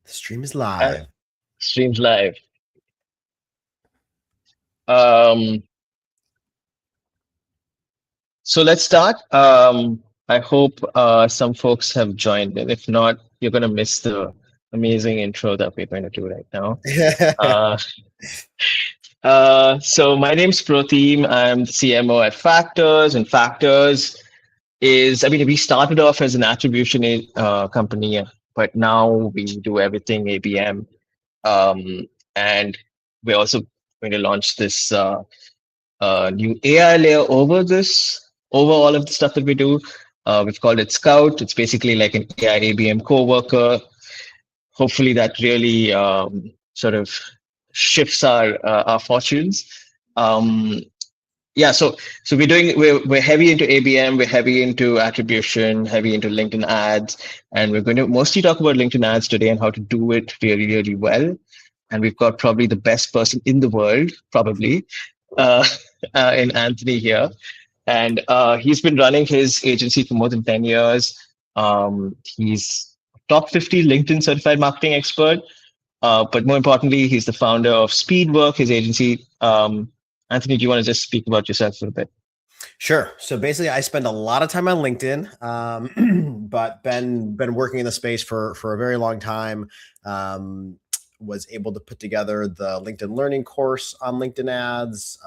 The stream is Uh, live. Streams live. Um, so let's start. I hope some folks have joined in. If not, you're going to miss the amazing intro that we're going to do right now. Uh, so my name's Proteem. I'm the CMO at Factors, and Factors we started off as an attribution company, but now we do everything ABM. And we're also going to launch this new AI layer over all of the stuff that we do. We've called it Scout. It's basically like an AI ABM coworker. Hopefully, that really sort of shifts our fortunes. Um, yeah, so we're heavy into ABM, we're heavy into attribution, heavy into LinkedIn ads, and we're going to mostly talk about LinkedIn ads today and how to do it really, really well. And we've got probably the best person in the world, probably, uh, in Anthony here. And he's been running his agency for more than 10 years. He's top 50 LinkedIn certified marketing expert. But more importantly, he's the founder of Speedwork, his agency. Anthony, do you want to just speak about yourself a little bit? Sure. So basically, I spend a lot of time on LinkedIn, but been working in the space for a very long time. Was able to put together the LinkedIn Learning course on LinkedIn ads.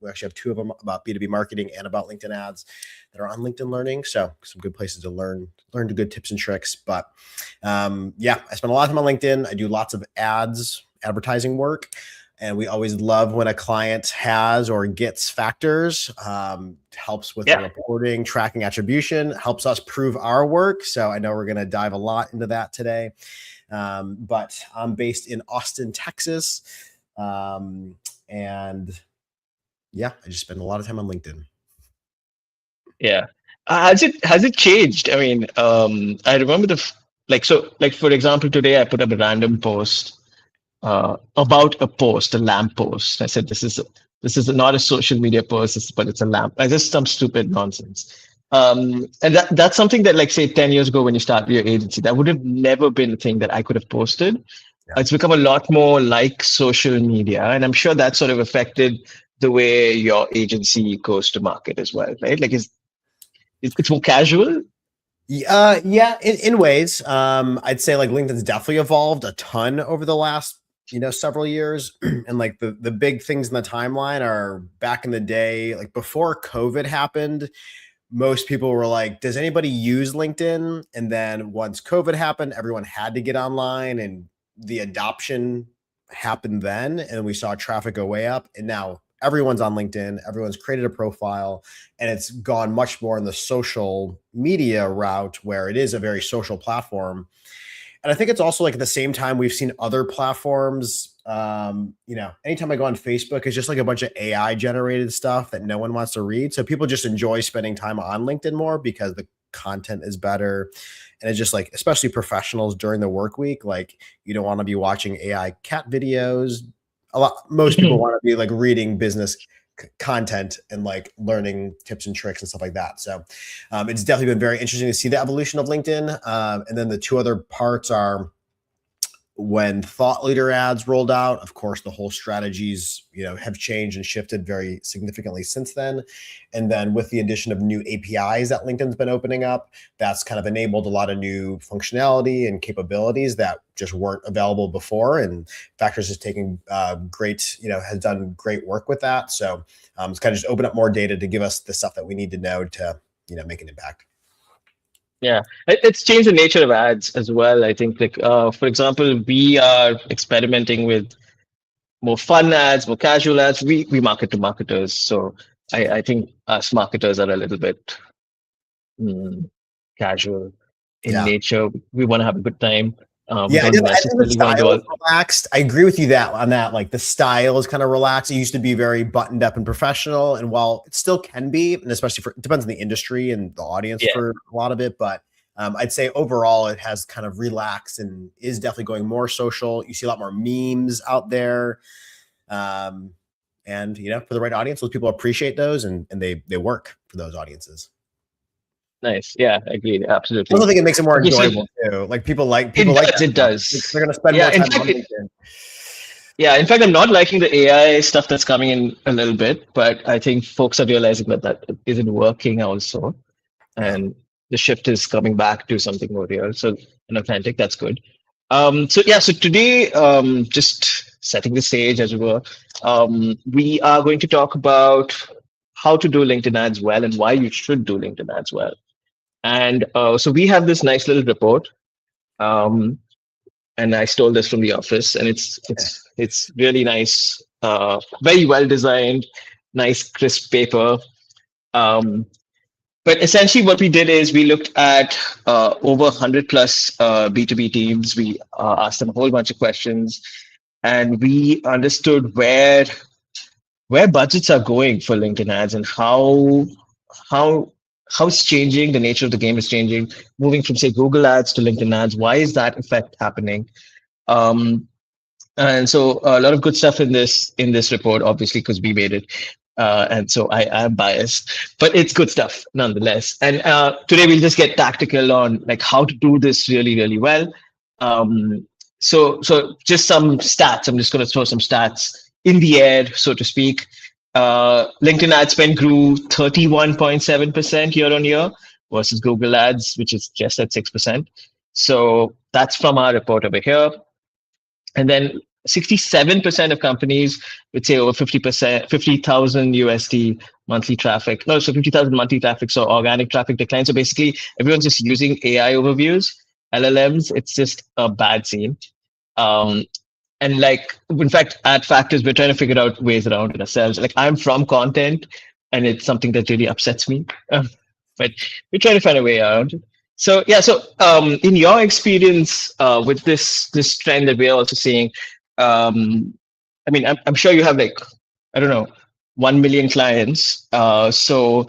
We actually have two of them about B2B marketing and about LinkedIn ads that are on LinkedIn Learning. So some good places to learn the good tips and tricks. But yeah, I spend a lot of time on LinkedIn. I do lots of advertising work. And we always love when a client has or gets Factors, helps with the reporting, tracking, attribution, helps us prove our work. So I know we're going to dive a lot into that today. But I'm based in Austin, Texas. And yeah, I just spend a lot of time on LinkedIn. Yeah. Has it changed? I mean, I remember for example, today I put up a random post about a post, a lamp post. I said, this is not a social media post, but it's a lamp. I just some stupid nonsense. And that's something that, like, say, 10 years ago when you started your agency, that would have never been a thing that I could have posted. Yeah. It's become a lot more like social media. And I'm sure that sort of affected the way your agency goes to market as well, right? Like, it's more casual. Yeah, in ways. I'd say like LinkedIn's definitely evolved a ton over the last several years. And like the big things in the timeline are back in the day, like before COVID happened, most people were like, does anybody use LinkedIn? And then once COVID happened, everyone had to get online and the adoption happened then. And we saw traffic go way up. And now everyone's on LinkedIn, everyone's created a profile, and it's gone much more in the social media route where it is a very social platform. And I think it's also like at the same time we've seen other platforms. Anytime I go on Facebook, it's just like a bunch of AI generated stuff that no one wants to read. So people just enjoy spending time on LinkedIn more because the content is better. And it's just like, especially professionals during the work week, like you don't want to be watching AI cat videos. Most people want to be like reading business content and like learning tips and tricks and stuff like that. So it's definitely been very interesting to see the evolution of LinkedIn. And then the two other parts are when thought leader ads rolled out. Of course, the whole strategies, have changed and shifted very significantly since then. And then with the addition of new APIs that LinkedIn's been opening up, that's kind of enabled a lot of new functionality and capabilities that just weren't available before. And Factors is taking has done great work with that. So it's kind of just opened up more data to give us the stuff that we need to know to, make an impact. Yeah, it's changed the nature of ads as well. I think, like, for example, we are experimenting with more fun ads, more casual ads. We market to marketers, so I think us marketers are a little bit casual in Yeah. nature. We want to have a good time. We Yeah, I don't think the necessarily want to do style all. is relaxed. I agree with you that on that. Like the style is kind of relaxed. It used to be very buttoned up and professional, and while it still can be, and especially it depends on the industry and the audience Yeah. for a lot of it, but I'd say overall it has kind of relaxed and is definitely going more social. You see a lot more memes out there, and for the right audience, those people appreciate those, and they work for those audiences. Nice. Yeah, agreed. I Absolutely. also think it makes it more Okay, so enjoyable too. Like people like it that does. It stuff. does. They're going to spend Yeah. more In time fact, on LinkedIn. yeah. In fact, I'm not liking the AI stuff that's coming in a little bit, but I think folks are realizing that that isn't working also, Yeah. and the shift is coming back to something more real. So and authentic. That's good. So yeah. So today, just setting the stage as it were, we are going to talk about how to do LinkedIn ads well and why you should do LinkedIn ads well. And so we have this nice little report, um, and I stole this from the office, and it's really nice, very well designed, nice crisp paper. Um, but essentially, what we did is we looked at over 100 plus B2B teams. We asked them a whole bunch of questions, and we understood where budgets are going for LinkedIn ads and how how it's changing. The nature of the game is changing, moving from say Google ads to LinkedIn ads. Why is that effect happening? Um, and so a lot of good stuff in this report, obviously, because we made it. And so I am biased, but it's good stuff nonetheless. And today we'll just get tactical on like how to do this really, really well. So just some stats. I'm just going to throw some stats in the air, so to speak. LinkedIn ad spend grew 31.7% year on year versus Google ads, which is just at 6%. So that's from our report over here. And then 67% of companies would say over 50%, 50,000 USD monthly traffic. No, so 50,000 monthly traffic. So organic traffic decline. So basically, everyone's just using AI overviews, LLMs. It's just a bad scene. Um, and like, in fact, at Factors, we're trying to figure out ways around it ourselves. Like, I'm from content, and it's something that really upsets me. But we're trying to find a way around it. So yeah, so in your experience with this trend that we're also seeing, I mean, I'm sure you have like, I don't know, 1 million clients. So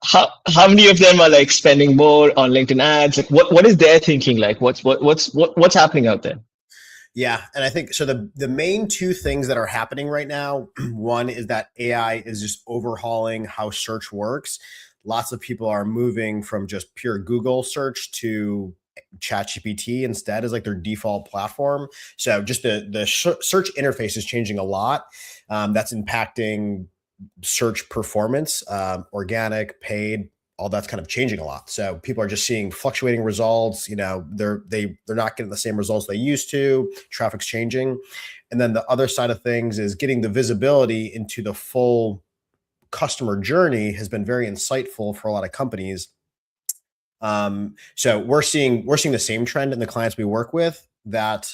how many of them are like spending more on LinkedIn ads? Like what is their thinking like? What's happening out there? Yeah, and I think so. The main two things that are happening right now, one is that AI is just overhauling how search works. Lots of people are moving from just pure Google search to ChatGPT instead as like their default platform. So just the search interface is changing a lot. That's impacting search performance, organic, paid, all that's kind of changing a lot. So people are just seeing fluctuating results. You know, they're not getting the same results they used to. Traffic's changing, and then the other side of things is getting the visibility into the full customer journey has been very insightful for a lot of companies. So we're seeing the same trend in the clients we work with, that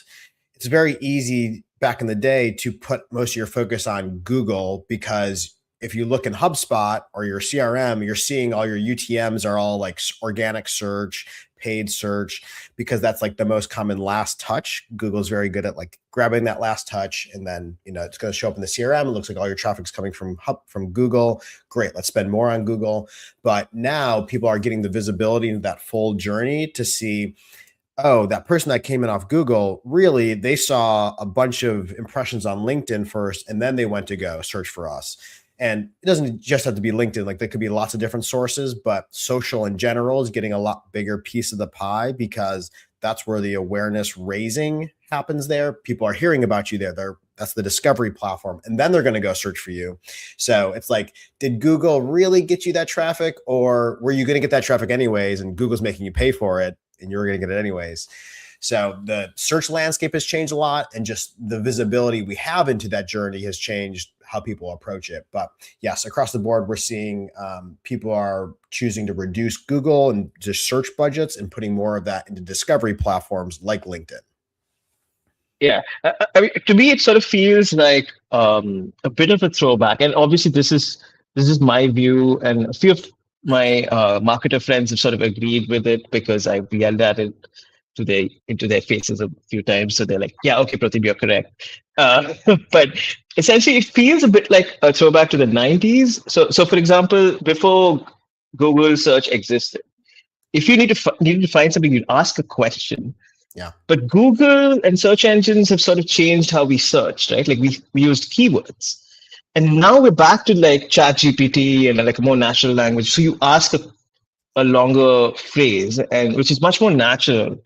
it's very easy back in the day to put most of your focus on Google, because if you look in HubSpot or your CRM, you're seeing all your UTMs are all like organic search, paid search, because that's like the most common last touch. Google's very good at like grabbing that last touch, and then it's going to show up in the CRM. It looks like all your traffic's coming from Google. Great, let's spend more on Google. But now people are getting the visibility into that full journey to see, oh, that person that came in off Google, really, they saw a bunch of impressions on LinkedIn first, and then they went to go search for us. And it doesn't just have to be LinkedIn. Like there could be lots of different sources, but social in general is getting a lot bigger piece of the pie, because that's where the awareness raising happens there. People are hearing about you there. That's the discovery platform. And then they're going to go search for you. So it's like, did Google really get you that traffic, or were you going to get that traffic anyways, and Google's making you pay for it and you're going to get it anyways? So the search landscape has changed a lot, and just the visibility we have into that journey has changed how people approach it. But yes, across the board, we're seeing people are choosing to reduce Google and just search budgets and putting more of that into discovery platforms like LinkedIn. Yeah, I mean, to me, it sort of feels like a bit of a throwback. And obviously, this is my view, and a few of my marketer friends have sort of agreed with it, because I've yelled at it into their faces a few times. So they're like, "Yeah, okay, Pradeep, you're correct." But essentially, it feels a bit like a throwback to the '90s. So for example, before Google search existed, if you needed to find something, you'd ask a question. Yeah. But Google and search engines have sort of changed how we search, right? Like we used keywords. And now we're back to like ChatGPT and like a more natural language. So you ask a longer phrase, and which is much more natural.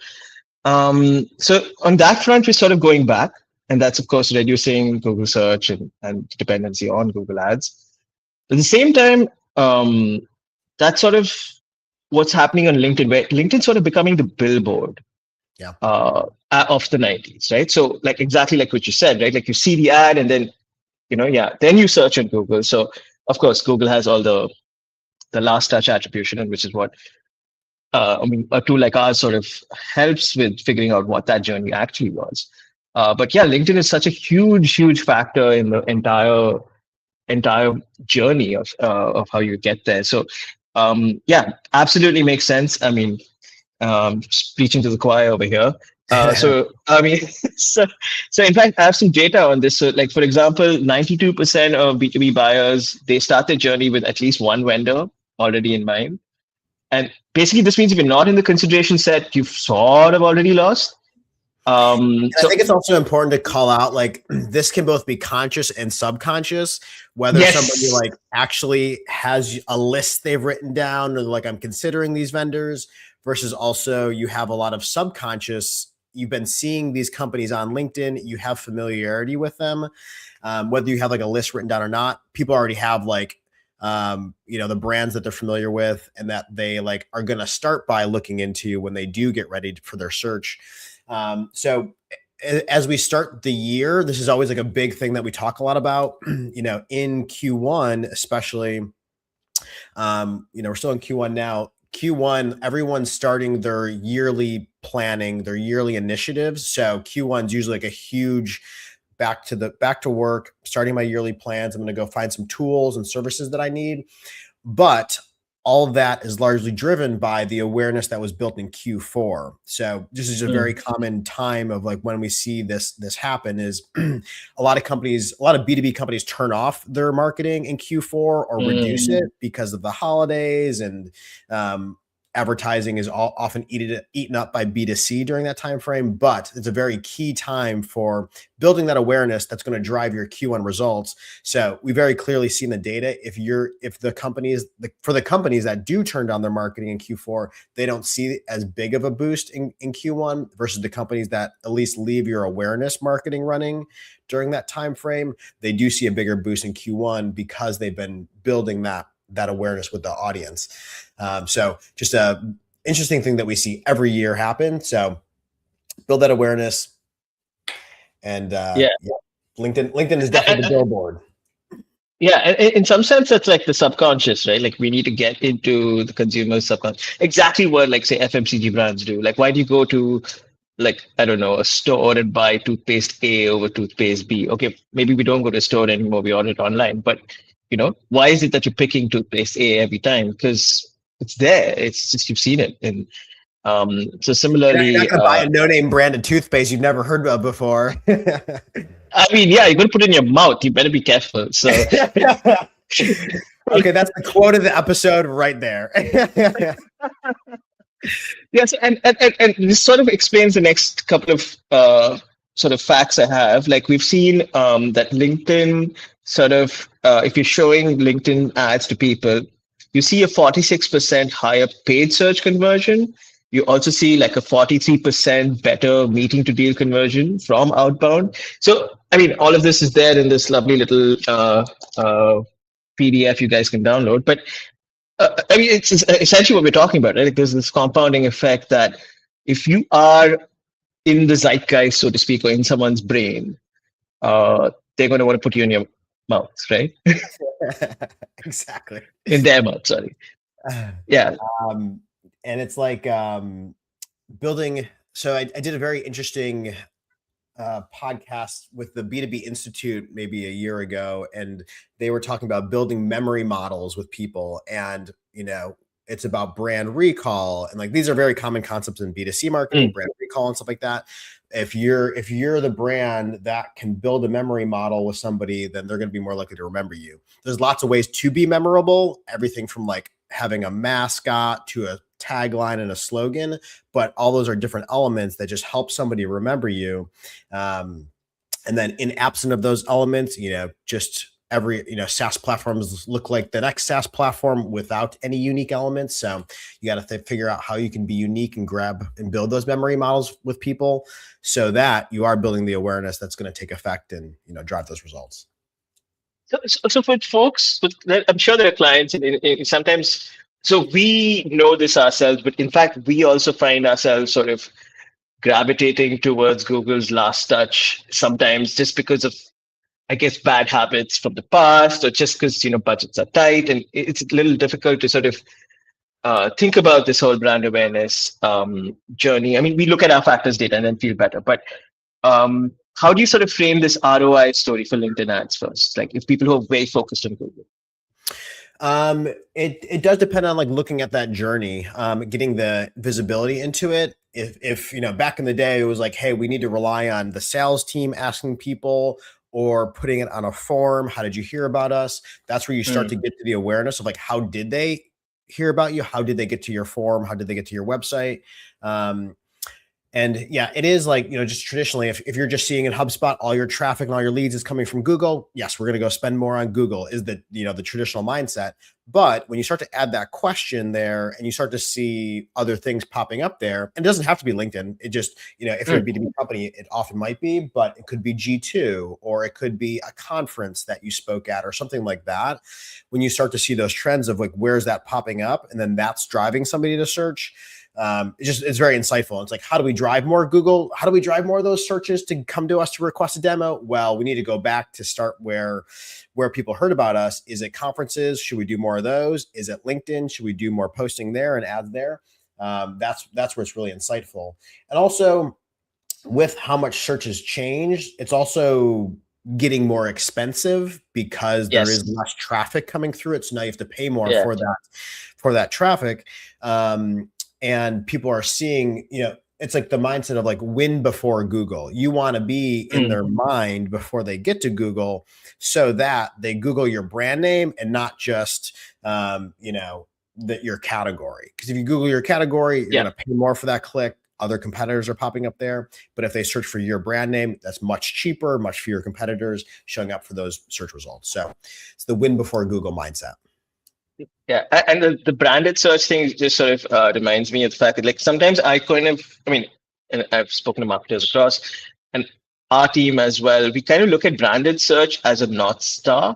So on that front, we're sort of going back, and that's of course reducing Google search and dependency on Google Ads. At the same time, that's sort of what's happening on LinkedIn, where LinkedIn's sort of becoming the billboard Yeah. Of the 90s, right? So like exactly like what you said, right? Like you see the ad and then, then you search on Google. So of course, Google has all the last touch attribution, and which is what a tool like ours sort of helps with figuring out what that journey actually was. But yeah, LinkedIn is such a huge factor in the entire journey of how you get there. So yeah, absolutely makes sense. I mean, preaching to the choir over here. So I mean, so in fact, I have some data on this. So, like for example, 92% of B2B buyers, they start their journey with at least one vendor already in mind. And basically, this means if you're not in the consideration set, you've sort of already lost. I think it's also important to call out, like, this can both be conscious and subconscious, whether somebody like actually has a list they've written down, or like, I'm considering these vendors, versus also you have a lot of subconscious. You've been seeing these companies on LinkedIn, you have familiarity with them, whether you have like a list written down or not. People already have like, the brands that they're familiar with and that they like are going to start by looking into when they do get ready for their search. So as we start the year, this is always like a big thing that we talk a lot about, in Q1, especially, we're still in Q1 now. Q1, everyone's starting their yearly planning, their yearly initiatives. So Q1 is usually like a huge back to work, starting my yearly plans. I'm going to go find some tools and services that I need. But all of that is largely driven by the awareness that was built in Q4. So this is a very common time of like when we see this happen is a lot of B2B companies turn off their marketing in Q4 or reduce it because of the holidays, and advertising is often eaten up by B2C during that time frame. But it's a very key time for building that awareness that's going to drive your Q1 results. So we very clearly seen the data. For the companies that do turn down their marketing in Q4, they don't see as big of a boost in Q1 versus the companies that at least leave your awareness marketing running during that time frame. They do see a bigger boost in Q1 because they've been building that awareness with the audience. So just a interesting thing that we see every year happen. So build that awareness, and LinkedIn is definitely the billboard. Yeah, in some sense, that's like the subconscious, right? Like we need to get into the consumer's subconscious. Exactly what, like, say, FMCG brands do. Like, why do you go to, like, I don't know, a store and buy toothpaste A over toothpaste B? Okay, maybe we don't go to a store anymore. We order it online. But, why is it that you're picking toothpaste A every time? Because it's there. It's just you've seen it. And so similarly, you're not going to buy a no-name branded toothpaste you've never heard of before. I mean, yeah, you're going to put it in your mouth. You better be careful. So, okay, that's the quote of the episode right there. Yes, and this sort of explains the next couple of sort of facts I have. Like we've seen that LinkedIn sort of, if you're showing LinkedIn ads to people, you see a 46% higher paid search conversion. You also see like a 43% better meeting to deal conversion from outbound. So, I mean, all of this is there in this lovely little PDF you guys can download. But I mean, it's essentially what we're talking about, right? Like there's this compounding effect that if you are in the zeitgeist, so to speak, or in someone's brain, they're going to want to put you in your mouth, right? Exactly. In their mouth, sorry. Yeah. And it's like building. So I did a very interesting podcast with the B2B Institute maybe a year ago, and they were talking about building memory models with people. And, it's about brand recall. And like, these are very common concepts in B2C marketing, brand recall and stuff like that. If you're the brand that can build a memory model with somebody, then they're going to be more likely to remember you. There's lots of ways to be memorable, everything from like having a mascot to a tagline and a slogan, but all those are different elements that just help somebody remember you. And then in absence of those elements, just every, SaaS platforms look like the next SaaS platform without any unique elements. So you got to figure out how you can be unique and grab and build those memory models with people so that you are building the awareness that's going to take effect and, drive those results. So for folks, I'm sure there are clients and sometimes, so we know this ourselves, but in fact, we also find ourselves sort of gravitating towards Google's last touch sometimes just because of, I guess, bad habits from the past, or just because budgets are tight, and it's a little difficult to sort of think about this whole brand awareness journey. I mean, we look at our factors data and then feel better, but how do you sort of frame this ROI story for LinkedIn ads first? Like, if people who are very focused on Google. It does depend on like looking at that journey, getting the visibility into it. If back in the day it was like, hey, we need to rely on the sales team asking people or putting it on a form. How did you hear about us? That's where you start to get to the awareness of like, how did they hear about you? How did they get to your form? How did they get to your website? And yeah, it is like, just traditionally, if you're just seeing in HubSpot, all your traffic and all your leads is coming from Google. Yes, we're going to go spend more on Google is the, the traditional mindset. But when you start to add that question there and you start to see other things popping up there, and it doesn't have to be LinkedIn. It just, if you're a B2B company, it often might be, but it could be G2, or it could be a conference that you spoke at or something like that. When you start to see those trends of like, where's that popping up? And then that's driving somebody to search. It's very insightful. It's like, how do we drive more Google? How do we drive more of those searches to come to us to request a demo? Well, we need to go back to start where people heard about us. Is it conferences? Should we do more of those? Is it LinkedIn? Should we do more posting there and ads there? That's where it's really insightful. And also with how much search has changed, it's also getting more expensive because there is less traffic coming through it. So now you have to pay more for that traffic. And people are seeing, it's like the mindset of like win before Google. You want to be in their mind before they get to Google so that they Google your brand name and not just, your category. Because if you Google your category, you're going to pay more for that click. Other competitors are popping up there. But if they search for your brand name, that's much cheaper, much fewer competitors showing up for those search results. So it's the win before Google mindset. Yeah, and the branded search thing just sort of reminds me of the fact that like sometimes and I've spoken to marketers across and our team as well, we kind of look at branded search as a North Star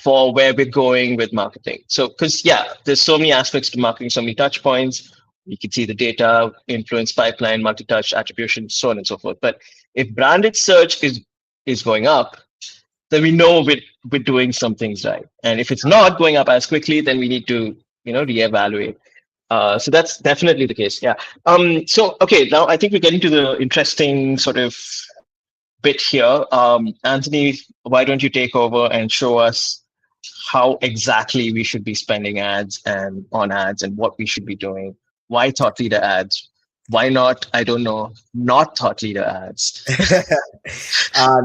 for where we're going with marketing. So, because there's so many aspects to marketing, so many touch points. You can see the data, influence pipeline, multi-touch, attribution, so on and so forth. But if branded search is going up, then we know we're doing some things right. And if it's not going up as quickly, then we need to, reevaluate. So that's definitely the case. Yeah. So, okay, now I think we're getting to the interesting sort of bit here. Anthony, why don't you take over and show us how exactly we should be spending ads and on ads and what we should be doing? Why thought leader ads? Why not, I don't know, not thought leader ads?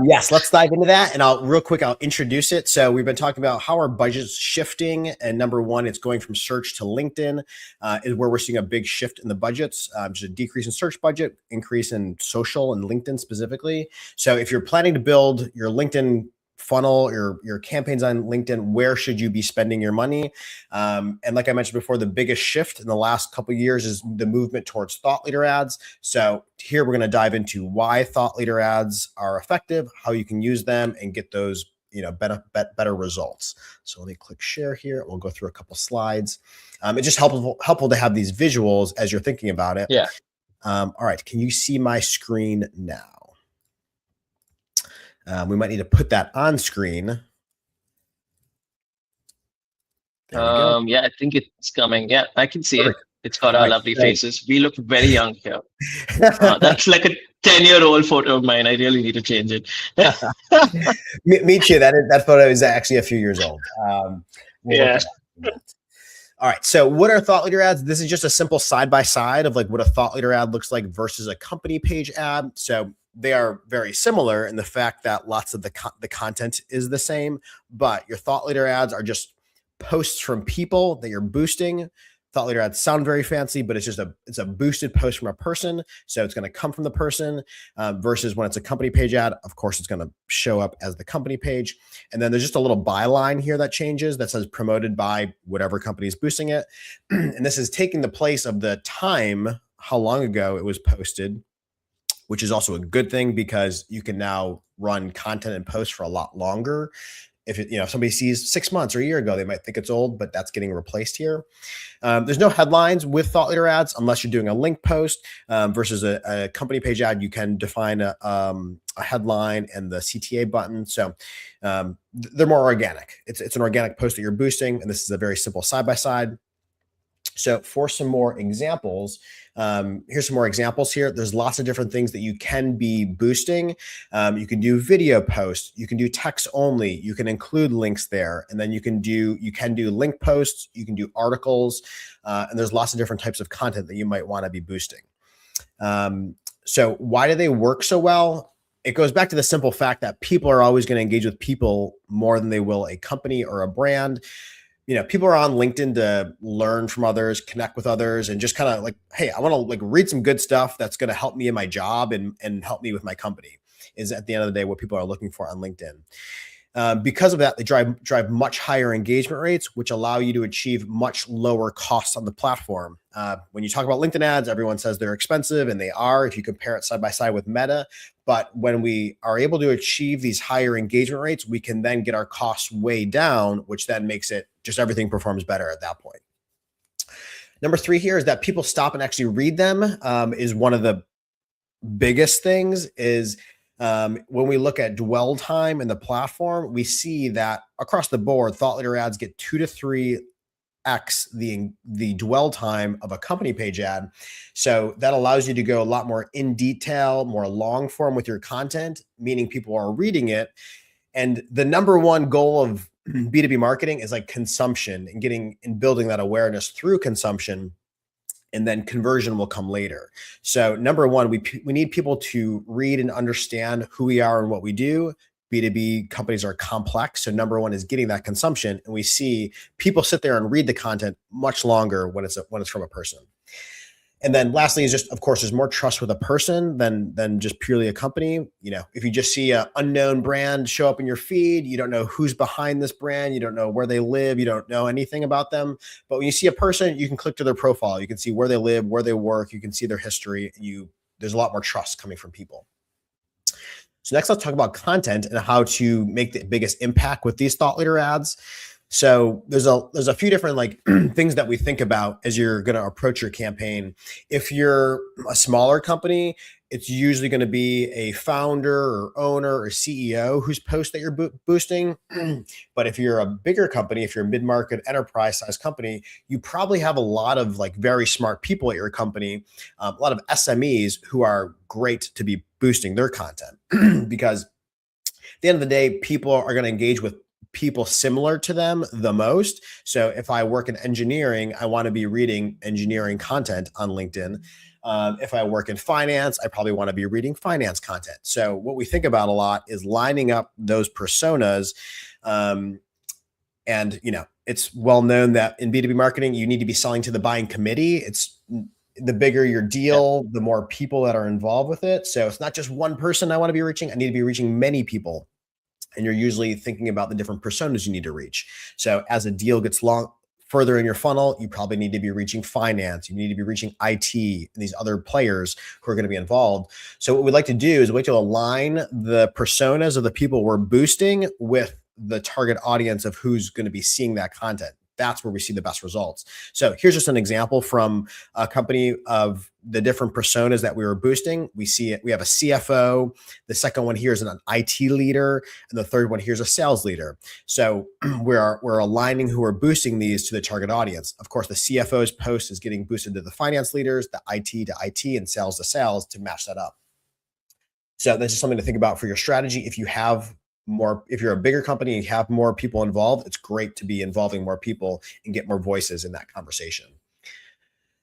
Yes, let's dive into that. And I'll introduce it. So we've been talking about how our budget's shifting. And number one, it's going from search to LinkedIn is where we're seeing a big shift in the budgets. Just a decrease in search budget, increase in social and LinkedIn specifically. So if you're planning to build your LinkedIn funnel, your campaigns on LinkedIn, where should you be spending your money? And like I mentioned before, the biggest shift in the last couple of years is the movement towards thought leader ads. So here we're going to dive into why thought leader ads are effective, how you can use them and get those, better results. So let me click share here. We'll go through a couple slides. It's just helpful to have these visuals as you're thinking about it. Yeah. All right. Can you see my screen now? We might need to put that on screen. There we go. Yeah, I think it's coming. Yeah, I can see it. It's got our lovely faces. We look very young here. That's like a 10-year-old photo of mine. I really need to change it. Me too. That photo is actually a few years old. Yeah. All right. So what are thought leader ads? This is just a simple side-by-side of like what a thought leader ad looks like versus a company page ad. So they are very similar in the fact that lots of the content is the same, but your thought leader ads are just posts from people that you're boosting thought leader ads sound very fancy, but it's a boosted post from a person. So it's going to come from the person versus when it's a company page ad, of course, it's going to show up as the company page. And then there's just a little byline here that changes that says promoted by whatever company is boosting it. And this is taking the place of the time, how long ago it was posted, which is also a good thing because you can now run content and posts for a lot longer. If somebody sees 6 months or a year ago, they might think it's old, but that's getting replaced here. There's no headlines with thought leader ads unless you're doing a link post versus a company page ad. You can define a headline and the CTA button. So they're more organic. It's an organic post that you're boosting, and this is a very simple side-by-side. So for some more examples, here's some more examples here. There's lots of different things that you can be boosting. You can do video posts. You can do text only. You can include links there. And then you can do link posts. You can do articles. And there's lots of different types of content that you might want to be boosting. So why do they work so well? It goes back to the simple fact that people are always going to engage with people more than they will a company or a brand. People are on LinkedIn to learn from others, connect with others, and just kind of like, hey, I want to like read some good stuff that's going to help me in my job and help me with my company is at the end of the day what people are looking for on LinkedIn. Because of that, they drive much higher engagement rates, which allow you to achieve much lower costs on the platform. When you talk about LinkedIn ads, everyone says they're expensive, and they are if you compare it side by side with Meta. But when we are able to achieve these higher engagement rates, we can then get our costs way down, which then makes it just everything performs better at that point. Number 3 here is that people stop and actually read them is one of the biggest things is when we look at dwell time in the platform, we see that across the board, thought leader ads get 2 to 3x the dwell time of a company page ad. So that allows you to go a lot more in detail, more long form with your content, meaning people are reading it. And the number one goal of B2B marketing is like consumption and building that awareness through consumption. And then conversion will come later. So number one, we need people to read and understand who we are and what we do. B2B companies are complex. So number one is getting that consumption. And we see people sit there and read the content much longer when it's from a person. And then lastly is just, of course, there's more trust with a person than just purely a company. If you just see an unknown brand show up in your feed, you don't know who's behind this brand. You don't know where they live. You don't know anything about them. But when you see a person, you can click to their profile. You can see where they live, where they work. You can see their history. There's a lot more trust coming from people. So next, let's talk about content and how to make the biggest impact with these thought leader ads. So there's a few different like things that we think about as you're going to approach your campaign. If you're a smaller company, it's usually going to be a founder or owner or CEO whose post that you're boosting. But if you're a bigger company, if you're a mid-market enterprise size company, you probably have a lot of like very smart people at your company, a lot of SMEs who are great to be boosting their content because at the end of the day, people are going to engage with people similar to them the most. So if I work in engineering, I want to be reading engineering content on LinkedIn. If I work in finance, I probably want to be reading finance content. So what we think about a lot is lining up those personas. And, it's well known that in B2B marketing, you need to be selling to the buying committee. It's the bigger your deal, the more people that are involved with it. So it's not just one person I want to be reaching. I need to be reaching many people. And you're usually thinking about the different personas you need to reach. So as a deal gets further in your funnel, you probably need to be reaching finance. You need to be reaching IT and these other players who are going to be involved. So what we'd like to do is to align the personas of the people we're boosting with the target audience of who's going to be seeing that content. That's where we see the best results. So here's just an example from a company of the different personas that we were boosting. We have a CFO. The second one here is an IT leader. And the third one here is a sales leader. So we're aligning who we're boosting these to the target audience. Of course, the CFO's post is getting boosted to the finance leaders, the IT to IT, and sales to sales to match that up. So that's just something to think about for your strategy. If you're a bigger company and you have more people involved, it's great to be involving more people and get more voices in that conversation.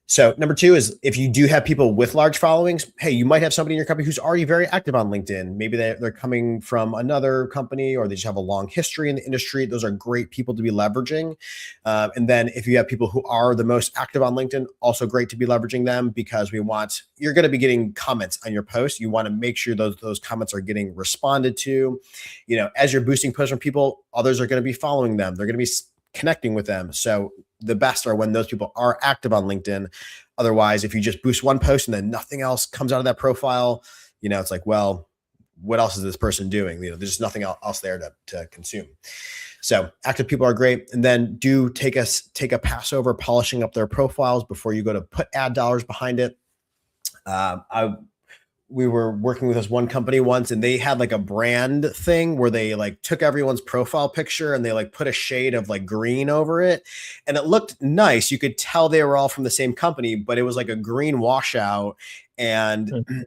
So number two is if you do have people with large followings, hey, you might have somebody in your company who's already very active on LinkedIn. Maybe they're coming from another company or they just have a long history in the industry. Those are great people to be leveraging. And then if you have people who are the most active on LinkedIn, also great to be leveraging them because you're going to be getting comments on your post. You want to make sure those comments are getting responded to. As you're boosting posts from people, others are going to be following them. They're going to be connecting with them. So the best are when those people are active on LinkedIn. Otherwise, if you just boost one post and then nothing else comes out of that profile, it's like, well, what else is this person doing? There's just nothing else there to consume. So active people are great. And then do take a pass over polishing up their profiles before you go to put ad dollars behind it. We were working with this one company once and they had like a brand thing where they like took everyone's profile picture and they like put a shade of like green over it and it looked nice. You could tell they were all from the same company, but it was like a green washout. And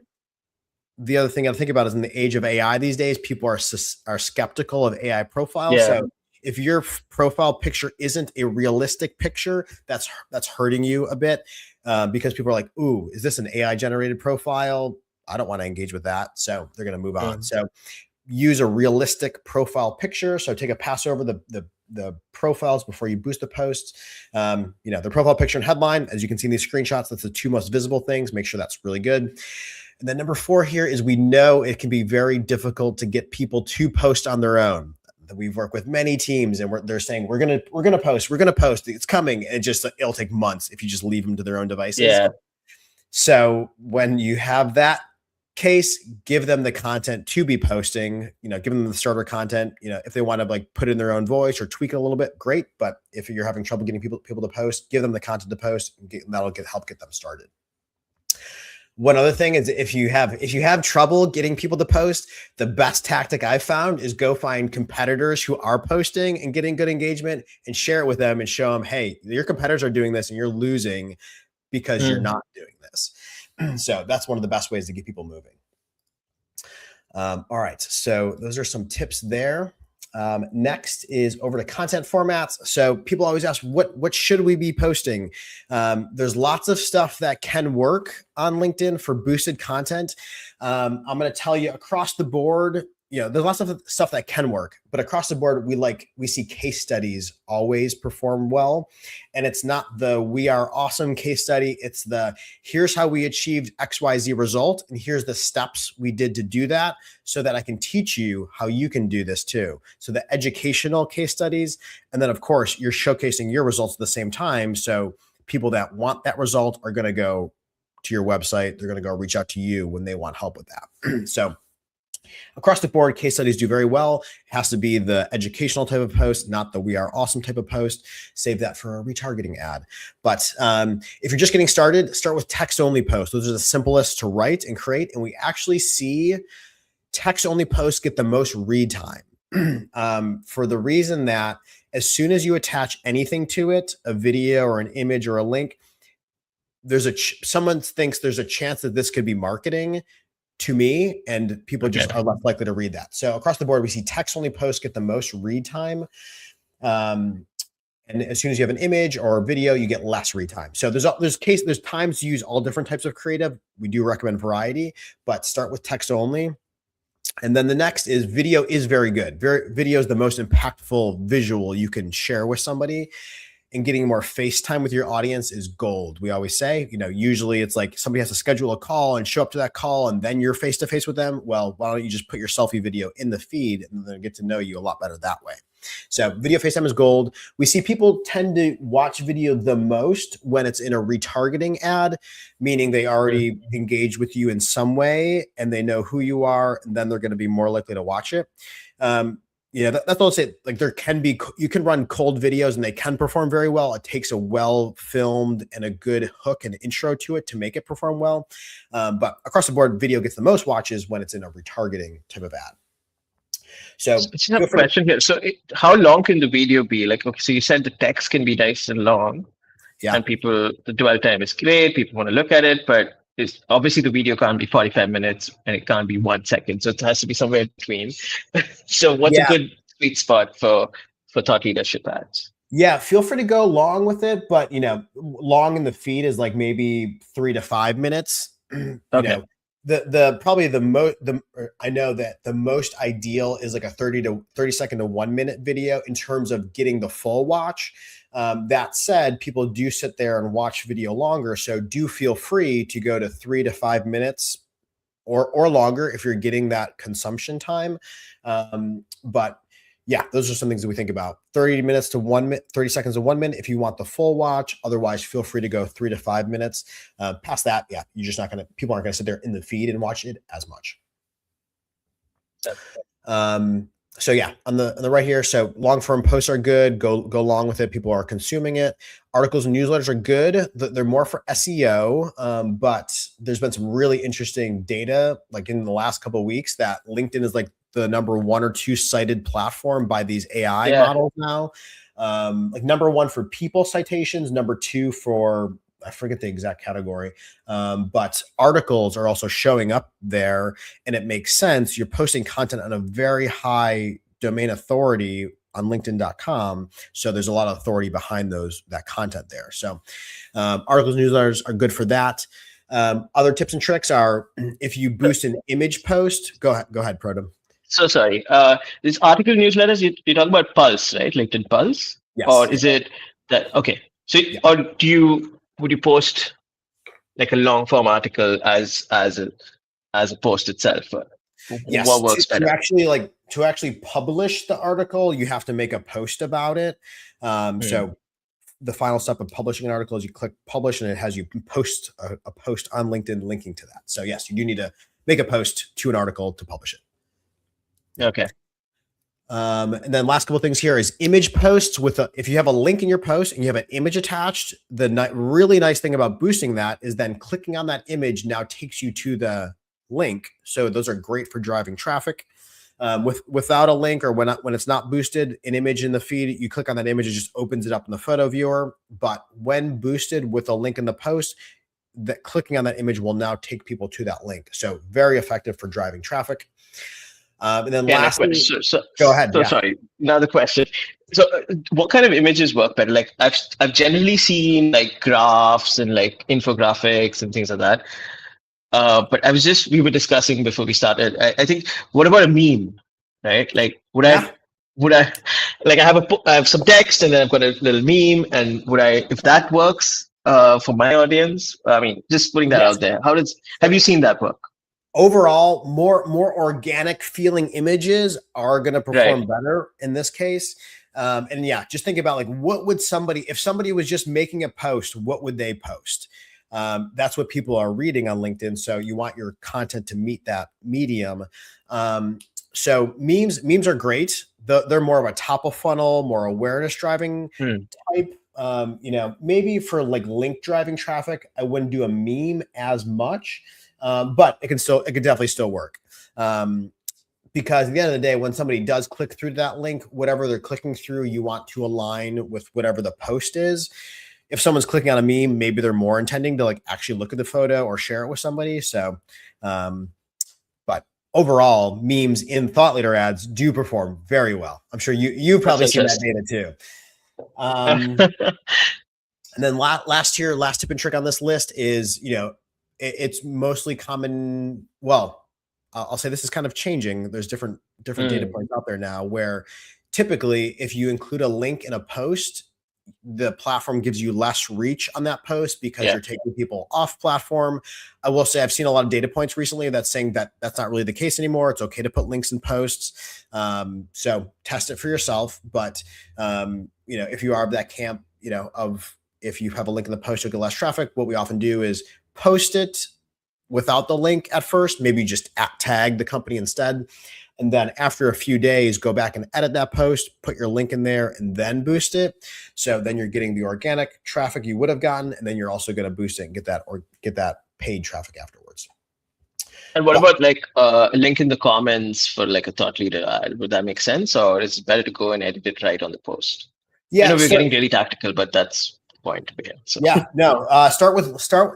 the other thing I think about is in the age of AI these days, people are skeptical of AI profiles. Yeah. So if your profile picture isn't a realistic picture, that's hurting you a bit because people are like, ooh, is this an AI generated profile? I don't want to engage with that. So they're going to move on. So use a realistic profile picture. So take a pass over the profiles before you boost the post. The profile picture and headline, as you can see in these screenshots, that's the two most visible things. Make sure that's really good. And then number 4 here is we know it can be very difficult to get people to post on their own. We've worked with many teams and they're saying, we're going to post, it's coming. And it'll take months if you just leave them to their own devices. Yeah. So when you have that case, give them the content to be posting, give them the starter content, if they want to like put in their own voice or tweak it a little bit, great. But if you're having trouble getting people to post, give them the content to post and that'll help get them started. One other thing is if you have trouble getting people to post, the best tactic I've found is go find competitors who are posting and getting good engagement and share it with them and show them, hey, your competitors are doing this and you're losing because you're not doing this. So that's one of the best ways to get people moving. All right. So those are some tips there. Next is over to content formats. So people always ask, what should we be posting? There's lots of stuff that can work on LinkedIn for boosted content. I'm going to tell you across the board, there's lots of stuff that can work, but across the board, we see case studies always perform well. And it's not the we are awesome case study. It's the here's how we achieved XYZ result. And here's the steps we did to do that so that I can teach you how you can do this too. So the educational case studies. And then of course you're showcasing your results at the same time. So people that want that result are going to go to your website. They're going to go reach out to you when they want help with that. So across the board, case studies do very well. It has to be the educational type of post, not the we are awesome type of post. Save that for a retargeting ad. But if you're just getting started, start with text-only posts. Those are the simplest to write and create. And we actually see text-only posts get the most read time for the reason that as soon as you attach anything to it, a video or an image or a link, someone thinks there's a chance that this could be marketing to me, and people just are less likely to read that. So across the board, we see text-only posts get the most read time. And as soon as you have an image or a video, you get less read time. So there's times to use all different types of creative. We do recommend variety, but start with text only. And then the next is video is very good. Video is the most impactful visual you can share with somebody. And getting more face time with your audience is gold. We always say, usually it's like somebody has to schedule a call and show up to that call and then you're face to face with them. Well, why don't you just put your selfie video in the feed and then get to know you a lot better that way. So video FaceTime is gold. We see people tend to watch video the most when it's in a retargeting ad, meaning they already engage with you in some way and they know who you are, and then they're going to be more likely to watch it. That's what I'll say. Like you can run cold videos and they can perform very well. It takes a well-filmed and a good hook and intro to it to make it perform well. But across the board, video gets the most watches when it's in a retargeting type of ad. So I just have a question here. So how long can the video be? Like, okay, so you said the text can be nice and long. Yeah. And the dwell time is great. People want to look at it, but obviously the video can't be 45 minutes and it can't be 1 second. So it has to be somewhere in between. So what's a good sweet spot for thought leadership ads? Yeah, feel free to go long with it, but long in the feed is like maybe 3 to 5 minutes. Okay. The probably the most I know that the most ideal is like a 30 second to 1 minute video in terms of getting the full watch. That said, people do sit there and watch video longer, so do feel free to go to 3 to 5 minutes or longer if you're getting that consumption time. But yeah, those are some things that we think about. 30 minutes to 1 minute, 30 seconds to 1 minute if you want the full watch. Otherwise, feel free to go 3 to 5 minutes. Past that, yeah, you're just not gonna, people aren't gonna sit there in the feed and watch it as much. So yeah, on the right here. So long form posts are good. Go long with it. People are consuming it. Articles and newsletters are good. They're more for SEO, but there's been some really interesting data, like in the last couple of weeks, that LinkedIn is like the number 1 or 2 cited platform by these AI models now. Like number 1 for people citations, number 2 for, I forget the exact category, but articles are also showing up there, and it makes sense. You're posting content on a very high domain authority on LinkedIn.com, so there's a lot of authority behind that content there. So articles, newsletters are good for that. Other tips and tricks are if you boost an image post. Go ahead, Prodam. So sorry. This article newsletters, you talk about Pulse, right? LinkedIn Pulse, Yes. or is it that? Okay. So, or would you post like a long form article as a post itself? Yes. What works better? To actually publish the article, you have to make a post about it. So the final step of publishing an article is you click publish, and it has you post a post on LinkedIn linking to that. So yes, you do need to make a post to an article to publish it. Okay. And then last couple of things here is image posts if you have a link in your post and you have an image attached, the really nice thing about boosting that is then clicking on that image now takes you to the link. So those are great for driving traffic. Without a link, or when it's not boosted, an image in the feed, you click on that image, it just opens it up in the photo viewer. But when boosted with a link in the post, that clicking on that image will now take people to that link. So very effective for driving traffic. And then lastly, go ahead. So sorry, another question. So what kind of images work better? Like I've generally seen like graphs and like infographics and things like that. But we were discussing before we started. I think, what about a meme, right? Like would I like I have some text and then I've got a little meme, and if that works for my audience? I mean, just putting that out there. Have you seen that work? Overall, more organic feeling images are going to perform better in this case. And yeah, just think about like, what would if somebody was just making a post, what would they post? That's what people are reading on LinkedIn. So you want your content to meet that medium. So memes are great. They're more of a top of funnel, more awareness driving type. Maybe for like link driving traffic, I wouldn't do a meme as much. But it could definitely still work. Because at the end of the day, when somebody does click through that link, whatever they're clicking through, you want to align with whatever the post is. If someone's clicking on a meme, maybe they're more intending to like actually look at the photo or share it with somebody. So, but overall, memes in thought leader ads do perform very well. I'm sure you've probably seen that data too. And then last tip and trick on this list is, it's mostly common. Well, I'll say this is kind of changing. There's different data points out there now where typically if you include a link in a post, the platform gives you less reach on that post because you're taking people off platform. I will say I've seen a lot of data points recently that's saying that that's not really the case anymore. It's okay to put links in posts. So test it for yourself. But, if you are of that camp, if you have a link in the post, you'll get less traffic. What we often do is post it without the link at first, maybe just tag the company instead. And then after a few days, go back and edit that post, put your link in there, and then boost it. So then you're getting the organic traffic you would have gotten, and then you're also going to boost it and get that paid traffic afterwards. And what about like a link in the comments for like a thought leader ad? Would that make sense, or is it better to go and edit it right on the post? Yeah, we're getting really tactical, but that's point again. So. Yeah, no.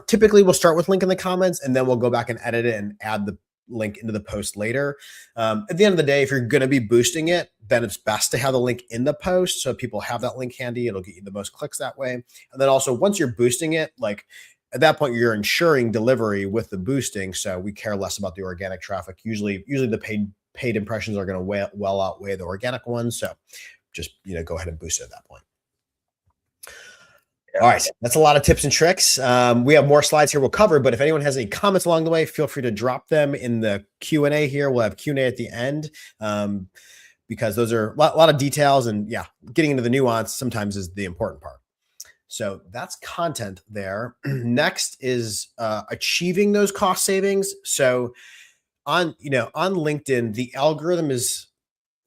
Typically we'll start with link in the comments, and then we'll go back and edit it and add link into the post later. At the end of the day, if you're going to be boosting it, then it's best to have the link in the post. So people have that link handy. It'll get you the most clicks that way. And then also once you're boosting it, like at that point, you're ensuring delivery with the boosting. So we care less about the organic traffic. Usually the paid impressions are going to well outweigh the organic ones. So just, go ahead and boost it at that point. All right, that's a lot of tips and tricks. We have more slides here we'll cover, but if anyone has any comments along the way, feel free to drop them in the Q&A here. We'll have Q&A at the end because those are a lot of details, and yeah, getting into the nuance sometimes is the important part. So that's content there. Next is achieving those cost savings. So on LinkedIn, the algorithm is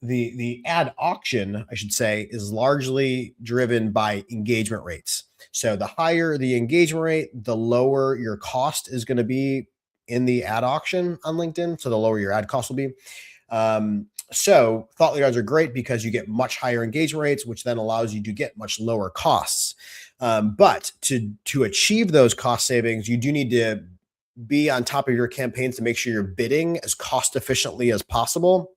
the ad auction, I should say, is largely driven by engagement rates. So the higher the engagement rate, the lower your cost is going to be in the ad auction on LinkedIn. So the lower your ad cost will be. So thought leader ads are great because you get much higher engagement rates, which then allows you to get much lower costs. But to achieve those cost savings, you do need to be on top of your campaigns to make sure you're bidding as cost efficiently as possible.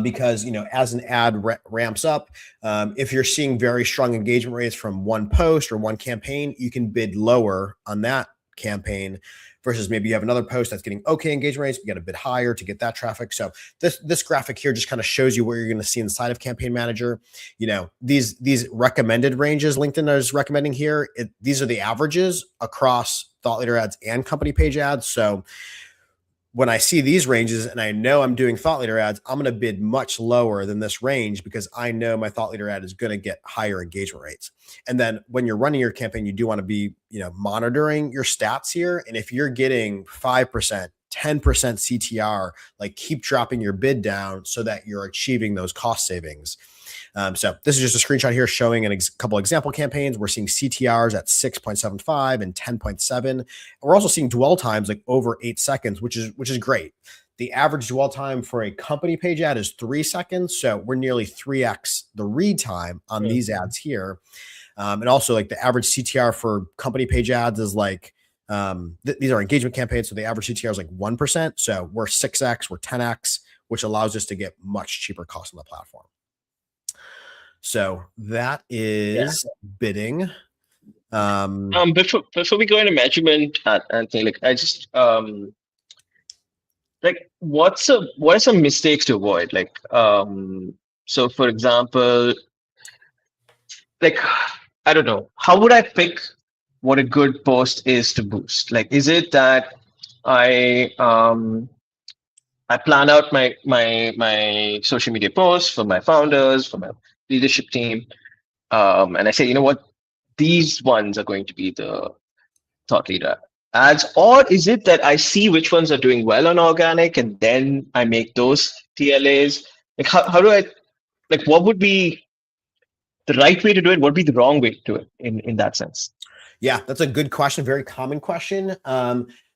Because, as an ad ramps up, if you're seeing very strong engagement rates from one post or one campaign, you can bid lower on that campaign versus maybe you have another post that's getting okay engagement rates, you got to bid higher to get that traffic. So this graphic here just kind of shows you what you're going to see inside of Campaign Manager. These recommended ranges LinkedIn is recommending here, these are the averages across thought leader ads and company page ads. So when I see these ranges and I know I'm doing thought leader ads, I'm going to bid much lower than this range because I know my thought leader ad is going to get higher engagement rates. And then when you're running your campaign, you do want to be, monitoring your stats here. And if you're getting 5%, 10% CTR, like keep dropping your bid down so that you're achieving those cost savings. So this is just a screenshot here showing a couple example campaigns. We're seeing CTRs at 6.75 and 10.7. We're also seeing dwell times like over 8 seconds, which is great. The average dwell time for a company page ad is 3 seconds. So we're nearly 3x the read time on these ads here. And also like the average CTR for company page ads is like, these are engagement campaigns. So the average CTR is like 1%. So we're 6x, we're 10x, which allows us to get much cheaper costs on the platform. So that is bidding. Before we go into measurement, Anthony, like I just like what are some mistakes to avoid? Like so for example, like I don't know, how would I pick what a good post is to boost? Like, is it that I plan out my social media posts for my founders, for my leadership team, and I say, you know what, these ones are going to be the thought leader ads? Or is it that I see which ones are doing well on organic and then I make those TLAs? Like how do I, like what would be the right way to do it? What would be the wrong way to do it in that sense? Yeah, that's a good question. Very common question.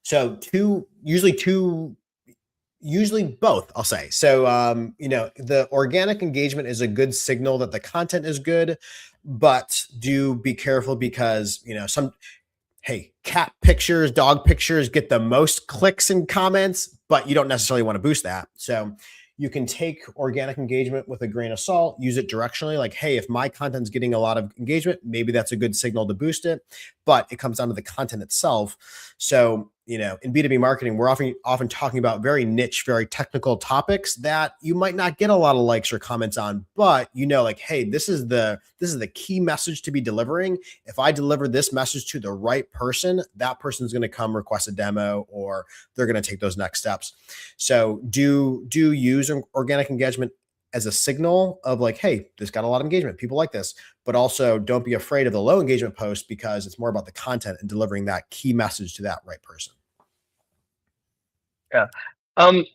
So usually both, I'll say. So, the organic engagement is a good signal that the content is good, but do be careful because, cat pictures, dog pictures get the most clicks and comments, but you don't necessarily want to boost that. So you can take organic engagement with a grain of salt, use it directionally. Like, hey, if my content's getting a lot of engagement, maybe that's a good signal to boost it, but it comes down to the content itself. So, in B2B marketing, we're often talking about very niche, very technical topics that you might not get a lot of likes or comments on, but like, hey, this is the key message to be delivering. If I deliver this message to the right person, that person's going to come request a demo or they're going to take those next steps. So do use organic engagement as a signal of like, hey, this got a lot of engagement. People like this, but also don't be afraid of the low engagement post because it's more about the content and delivering that key message to that right person. Yeah. And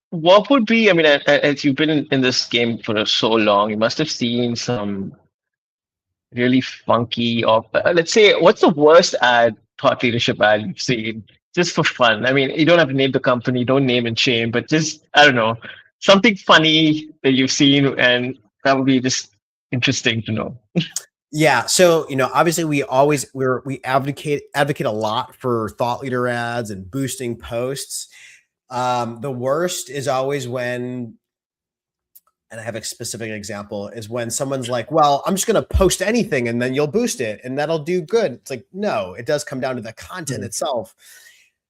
what would be, I mean, as you've been in this game for so long, you must have seen some really funky or let's say, what's the worst thought leadership ad you've seen just for fun? I mean, you don't have to name the company, don't name and shame, but just, I don't know, something funny that you've seen, and that would be just interesting to know. Yeah. So, obviously we advocate a lot for thought leader ads and boosting posts. The worst is always when, and I have a specific example, is when someone's like, well, I'm just going to post anything and then you'll boost it and that'll do good. It's like, no, it does come down to the content itself.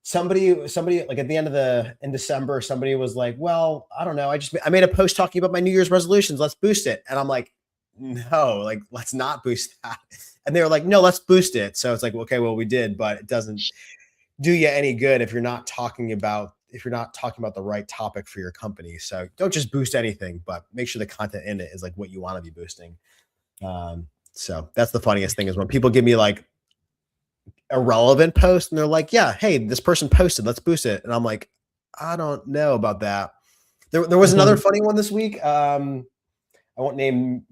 Somebody like at the end of in December, somebody was like, well, I don't know. I made a post talking about my New Year's resolutions. Let's boost it. And I'm like, no, like, let's not boost that. And they were like, no, let's boost it. So it's like, okay, well, we did, but it doesn't do you any good if you're not talking about the right topic for your company. So don't just boost anything, but make sure the content in it is like what you want to be boosting. So that's the funniest thing is when people give me like irrelevant posts and they're like, yeah, hey, this person posted, let's boost it. And I'm like, I don't know about that. There was another funny one this week. I won't name,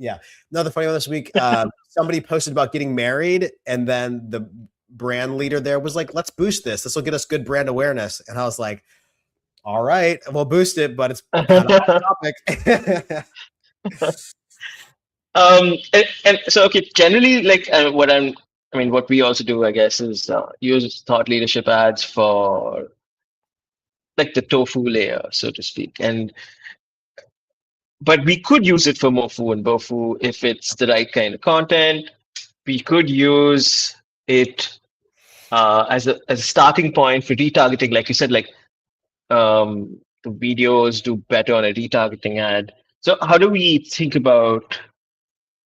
another funny one this week. Somebody posted about getting married, and then the brand leader there was like, let's boost this. This will get us good brand awareness. And I was like, all right, we'll boost it, but it's kind of off topic. And so, okay, generally, like what we also do, I guess, is use thought leadership ads for like the tofu layer, so to speak. But we could use it for Mofu and Bofu if it's the right kind of content. We could use it as a starting point for retargeting, like you said, like the videos do better on a retargeting ad. So how do we think about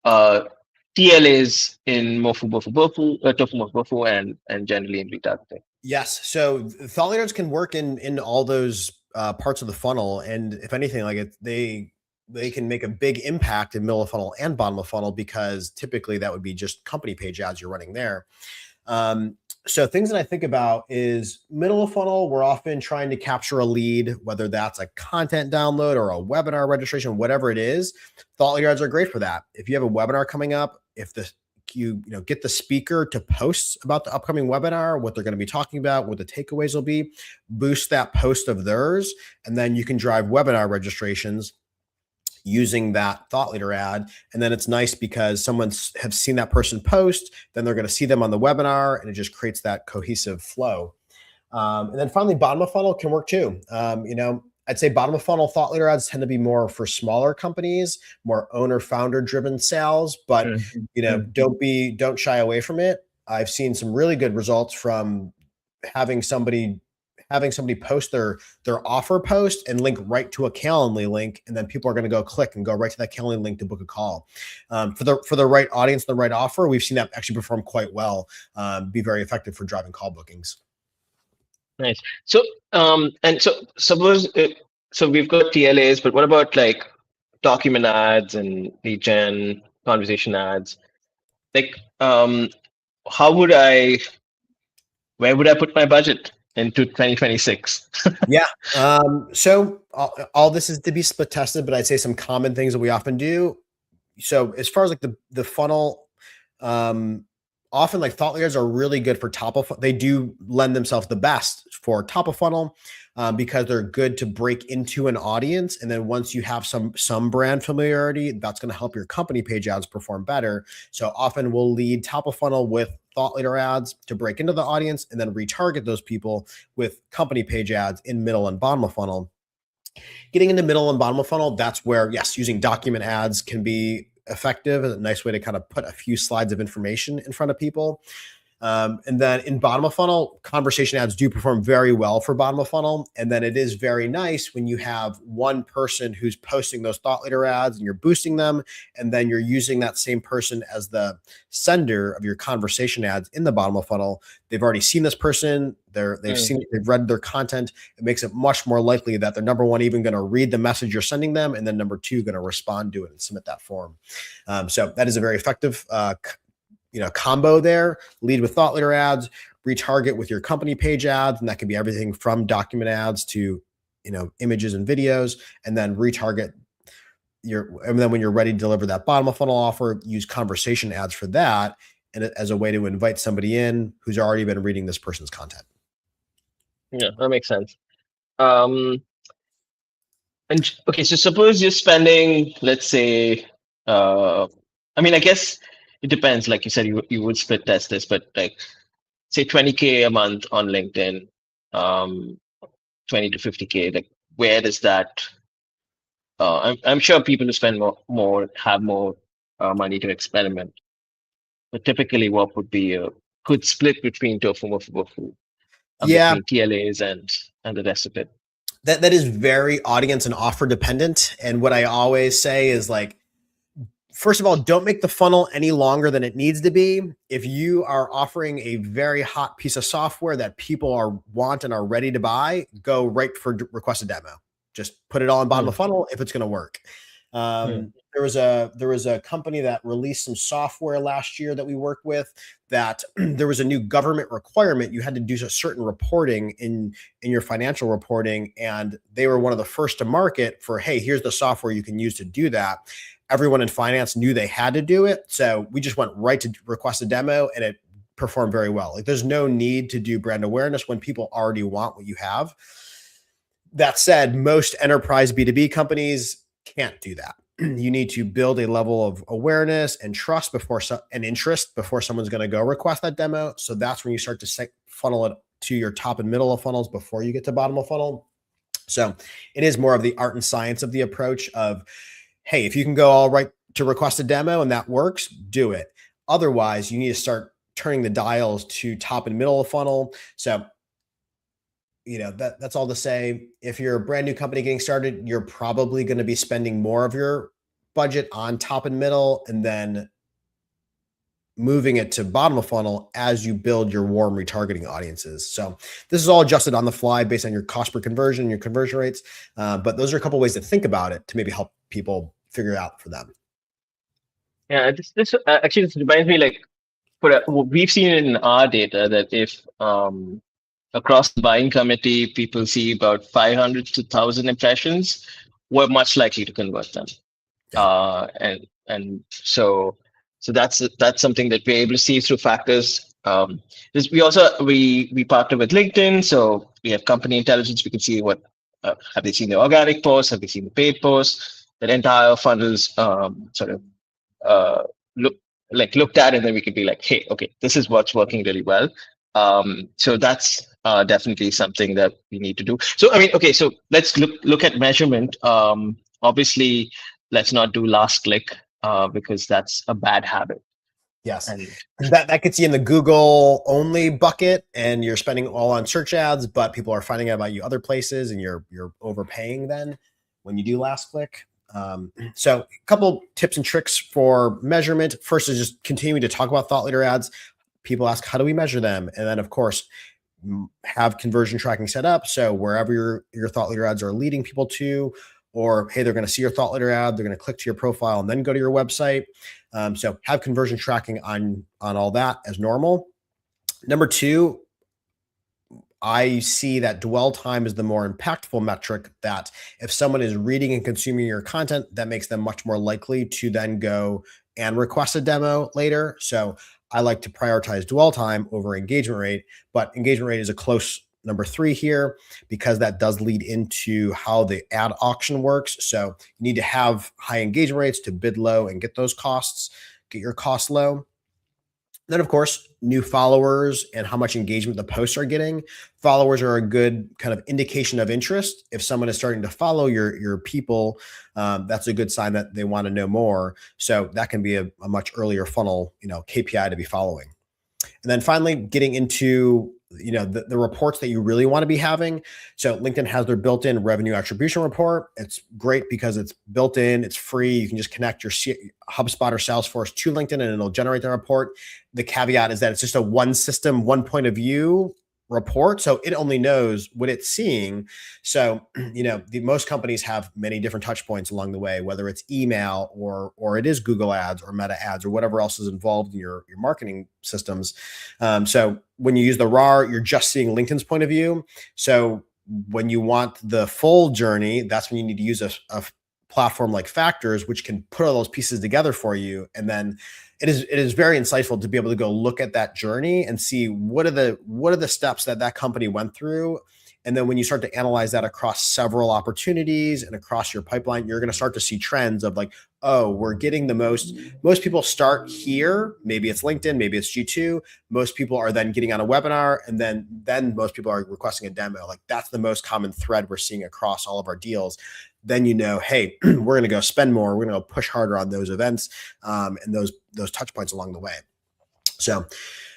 TLAs in Mofu, Bofu, Bofu, Tofu, Mofu, Bofu, and generally in retargeting? Yes. So thought leaders can work in all those parts of the funnel, and if anything, like they can make a big impact in middle of funnel and bottom of funnel, because typically that would be just company page ads you're running there. So things that I think about is middle of funnel, we're often trying to capture a lead, whether that's a content download or a webinar registration, whatever it is. Thought leader ads are great for that. If you have a webinar coming up, if you get the speaker to post about the upcoming webinar, what they're going to be talking about, what the takeaways will be, boost that post of theirs, and then you can drive webinar registrations using that thought leader ad. And then it's nice because someone have seen that person post, then they're going to see them on the webinar, and it just creates that cohesive flow. And then finally, bottom of funnel can work too. I'd say bottom of funnel thought leader ads tend to be more for smaller companies, more owner founder driven sales, but don't shy away from it. I've seen some really good results from having somebody post their offer post and link right to a Calendly link, and then people are going to go click and go right to that Calendly link to book a call. For the right audience, the right offer, we've seen that actually perform quite well, be very effective for driving call bookings. Nice. So suppose so we've got TLAs, but what about like document ads and lead gen, conversation ads? Like, where would I put my budget into 2026? Yeah. So all this is to be split tested, but I'd say some common things that we often do. So as far as like the funnel, often like thought leaders are really good for top of, they do lend themselves the best for top of funnel, because they're good to break into an audience. And then once you have some brand familiarity, that's going to help your company page ads perform better. So often we'll lead top of funnel with thought leader ads to break into the audience, and then retarget those people with company page ads in middle and bottom of funnel. Getting into middle and bottom of funnel, that's where, yes, using document ads can be effective, a nice way to kind of put a few slides of information in front of people. And then in bottom of funnel, conversation ads do perform very well for bottom of funnel. And then it is very nice when you have one person who's posting those thought leader ads and you're boosting them, and then you're using that same person as the sender of your conversation ads in the bottom of funnel. They've already seen this person. They've read their content. It makes it much more likely that they're, number one, even going to read the message you're sending them, and then number two, going to respond to it and submit that form. So that is a very effective combo there. Lead with thought leader ads, retarget with your company page ads, and that can be everything from document ads to images and videos, and then retarget and then when you're ready to deliver that bottom of funnel offer, use conversation ads for that, and as a way to invite somebody in who's already been reading this person's content. Yeah, that makes sense. And okay, so suppose you're spending, let's say, I guess it depends. Like you said, you would split test this, but like say 20K a month on LinkedIn. 20 to 50K, like where does that, I'm sure people who spend more have more money to experiment. But typically, what would be a good split between tofu, mofu, bofu, Yeah, between TLAs and the rest of it? that is very audience and offer dependent. And what I always say is like, first of all, don't make the funnel any longer than it needs to be. If you are offering a very hot piece of software that people want and are ready to buy, go right for request a demo. Just put it all in bottom of funnel if it's going to work. There was a company that released some software last year that we worked with that there was a new government requirement. You had to do a certain reporting in your financial reporting. And they were one of the first to market for, hey, here's the software you can use to do that. Everyone in finance knew they had to do it. So we just went right to request a demo and it performed very well. Like there's no need to do brand awareness when people already want what you have. That said, most enterprise B2B companies can't do that. You need to build a level of awareness and trust and interest before someone's going to go request that demo. So that's when you start to funnel it to your top and middle of funnels before you get to bottom of funnel. So it is more of the art and science of the approach of, hey, if you can go all right to request a demo and that works, do it. Otherwise, you need to start turning the dials to top and middle of funnel. So that's all to say, if you're a brand new company getting started, you're probably going to be spending more of your budget on top and middle and then moving it to bottom of funnel as you build your warm retargeting audiences. So this is all adjusted on the fly based on your cost per conversion, your conversion rates. But those are a couple of ways to think about it to maybe help people figure it out for them. Yeah, this actually this reminds me, like, we've seen in our data that if across the buying committee, people see about 500 to 1,000 impressions, we're much likely to convert them. Yeah. And so that's something that we're able to see through factors. We partner with LinkedIn, so we have company intelligence. We can see what have they seen the organic posts, have they seen the paid posts, that entire funnels sort of looked at, and then we could be like, hey, okay, this is what's working really well. So that's definitely something that we need to do. So I mean, okay, so let's look at measurement. Obviously, let's not do last click because that's a bad habit. Yes, and that gets you in the Google only bucket, and you're spending all on search ads, but people are finding out about you other places, and you're overpaying then when you do last click. So a couple tips and tricks for measurement. First is just continuing to talk about thought leader ads. People ask, how do we measure them? And then, of course, have conversion tracking set up. So wherever your thought leader ads are leading people to, or, hey, they're going to see your thought leader ad, they're going to click to your profile and then go to your website. So have conversion tracking on all that as normal. Number two, I see that dwell time is the more impactful metric, that if someone is reading and consuming your content, that makes them much more likely to then go and request a demo later. So I like to prioritize dwell time over engagement rate, but engagement rate is a close number 3 here because that does lead into how the ad auction works. So you need to have high engagement rates to bid low and get your costs low. Then, of course, new followers and how much engagement the posts are getting. Followers are a good kind of indication of interest. If someone is starting to follow your people, that's a good sign that they want to know more. So that can be a much earlier funnel, KPI to be following. And then finally, getting into the reports that you really want to be having. So LinkedIn has their built-in revenue attribution report. It's great because it's built in, it's free. You can just connect your HubSpot or Salesforce to LinkedIn and it'll generate the report. The caveat is that it's just a one system, one point of view report. So it only knows what it's seeing. So, most companies have many different touch points along the way, whether it's email or it is Google ads or Meta ads or whatever else is involved in your marketing systems. So when you use the RAR, you're just seeing LinkedIn's point of view. So when you want the full journey, that's when you need to use a platform like Factors, which can put all those pieces together for you. And then it is very insightful to be able to go look at that journey and see what are the steps that company went through, And then when you start to analyze that across several opportunities and across your pipeline, you're going to start to see trends of like, oh, we're getting the most people start here. Maybe it's LinkedIn, maybe it's G2. Most people are then getting on a webinar, and then most people are requesting a demo. Like that's the most common thread we're seeing across all of our deals. Then hey, we're going to go spend more. We're going to go push harder on those events and those touch points along the way. So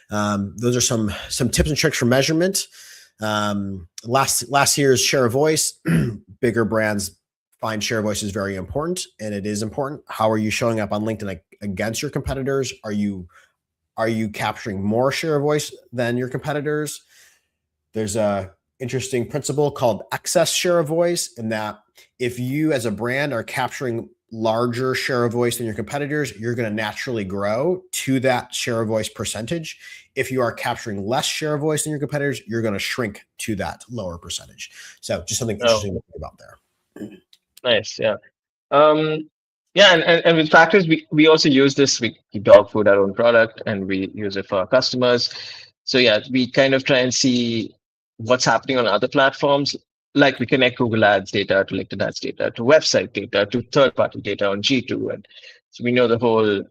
those are some tips and tricks for measurement. Last year's share of voice, bigger brands find share of voice is very important, and it is important. How are you showing up on LinkedIn against your competitors? Are you capturing more share of voice than your competitors? There's a interesting principle called excess share of voice, in that if you as a brand are capturing larger share of voice than your competitors, you're going to naturally grow to that share of voice percentage. If you are capturing less share of voice than your competitors, you're going to shrink to that lower percentage. So just something interesting to think about there. Nice. Yeah. Yeah. And with Factors, we also use this. We dog food our own product and we use it for our customers. So yeah, we kind of try and see what's happening on other platforms. Like we connect Google Ads data to LinkedIn Ads data to website data to third-party data on G2, and so we know the whole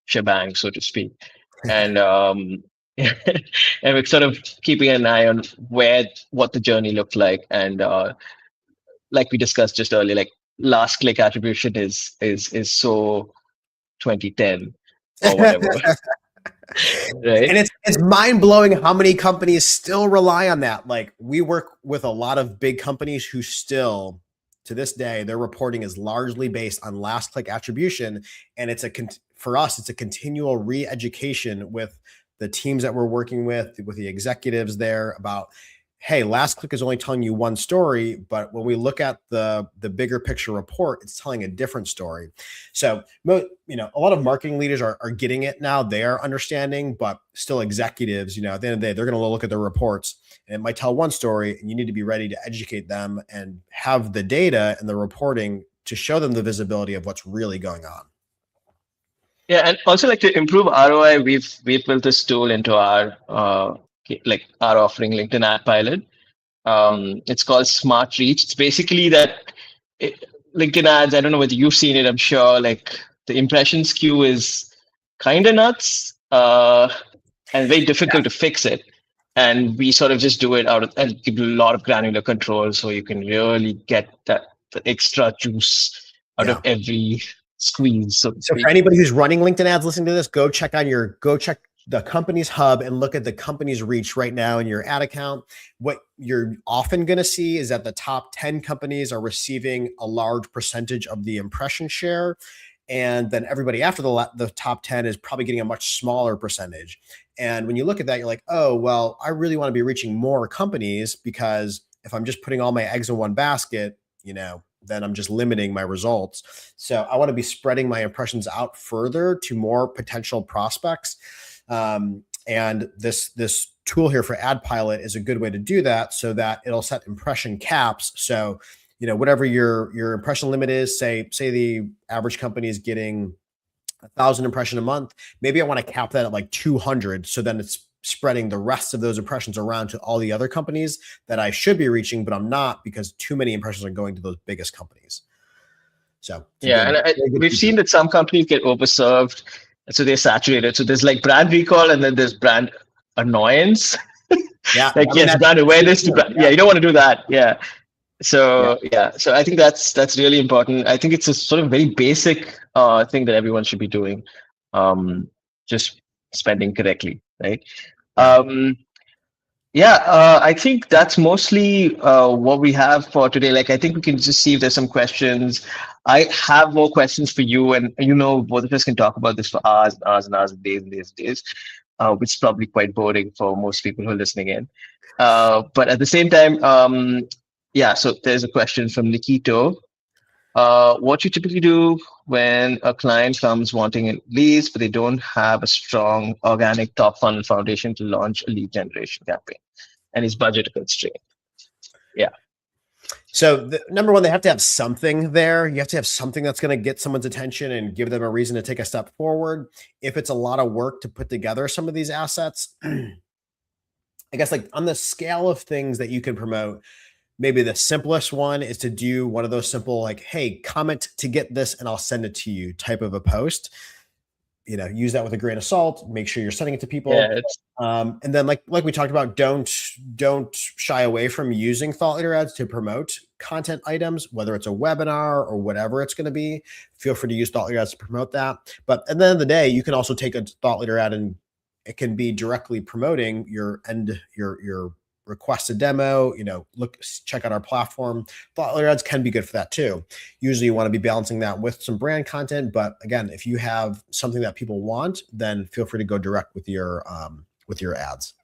shebang, so to speak. And and we're sort of keeping an eye on what the journey looked like, and like we discussed just earlier, like last click attribution is so 2010 or whatever. Right. And it's mind-blowing how many companies still rely on that. Like we work with a lot of big companies who still, to this day, their reporting is largely based on last click attribution. And for us, it's a continual re-education with the teams that we're working with the executives there about, hey, last click is only telling you one story, but when we look at the bigger picture report, it's telling a different story. So, a lot of marketing leaders are getting it now. They are understanding, but still executives, at the end of the day, they're going to look at their reports and it might tell one story, and you need to be ready to educate them and have the data and the reporting to show them the visibility of what's really going on. Yeah, and also like to improve ROI, we've built this tool into our offering, LinkedIn Ad Pilot. It's called Smart Reach. It's basically that LinkedIn Ads. I don't know whether you've seen it. I'm sure like the impression skew is kind of nuts and very difficult to fix it. And we sort of just do it and give a lot of granular control, so you can really get the extra juice out of every squeeze. So for anybody who's running LinkedIn ads listening to this, go check the company's hub and look at the company's reach right now in your ad account. What you're often going to see is that the top 10 companies are receiving a large percentage of the impression share. And then everybody after the top 10 is probably getting a much smaller percentage. And when you look at that, you're like, oh, well, I really want to be reaching more companies, because if I'm just putting all my eggs in one basket, then I'm just limiting my results. So I want to be spreading my impressions out further to more potential prospects. And this tool here for Ad Pilot is a good way to do that, so that it'll set impression caps. So, whatever your impression limit is, say the average company is getting 1,000 impressions a month. Maybe I want to cap that at like 200. So then it's spreading the rest of those impressions around to all the other companies that I should be reaching, but I'm not, because too many impressions are going to those biggest companies. So yeah, we've seen that some companies get overserved, so they're saturated. So there's like brand recall, and then there's brand annoyance. Yeah, brand awareness. Yeah, you don't want to do that. Yeah. So so I think that's really important. I think it's a sort of very basic thing that everyone should be doing, just spending correctly, right? I think that's mostly what we have for today. Like, I think we can just see if there's some questions. I have more questions for you, and both of us can talk about this for hours and hours and hours, and days and days and days, which is probably quite boring for most people who are listening in. But at the same time, so there's a question from Nikito. What you typically do when a client comes wanting leads, but they don't have a strong organic top funnel foundation to launch a lead generation campaign, and is budget constrained? Yeah. So number one, they have to have something there. You have to have something that's going to get someone's attention and give them a reason to take a step forward. If it's a lot of work to put together some of these assets, I guess like on the scale of things that you can promote, maybe the simplest one is to do one of those simple, like, hey, comment to get this and I'll send it to you type of a post. Use that with a grain of salt. Make sure you're sending it to Yeah, people. it's And then like we talked about, don't shy away from using thought leader ads to promote content items, whether it's a webinar or whatever it's going to be. Feel free to use thought leader ads to promote that. But at the end of the day, you can also take a thought leader ad and it can be directly promoting your request a demo. Check out our platform. Thought leader ads can be good for that too. Usually you want to be balancing that with some brand content, but again, if you have something that people want, then feel free to go direct with your ads.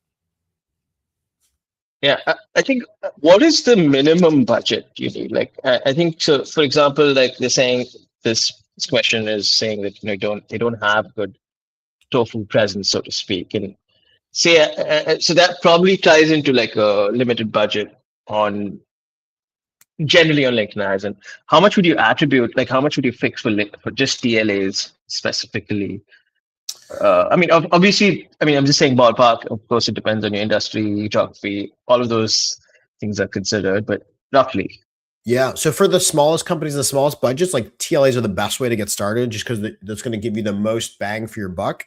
Yeah, I think what is the minimum budget you need? Like, I think so. For example, like they're saying this question is saying that they don't have good tofu presence, so to speak, and say so that probably ties into like a limited budget on generally on LinkedIn ads. And how much would you attribute? Like, how much would you fix for just TLAs specifically? I mean, obviously, I mean, I'm just saying ballpark. Of course, it depends on your industry, geography, all of those things are considered, but roughly. Yeah. So for the smallest companies, the smallest budgets, like TLAs are the best way to get started just because that's going to give you the most bang for your buck.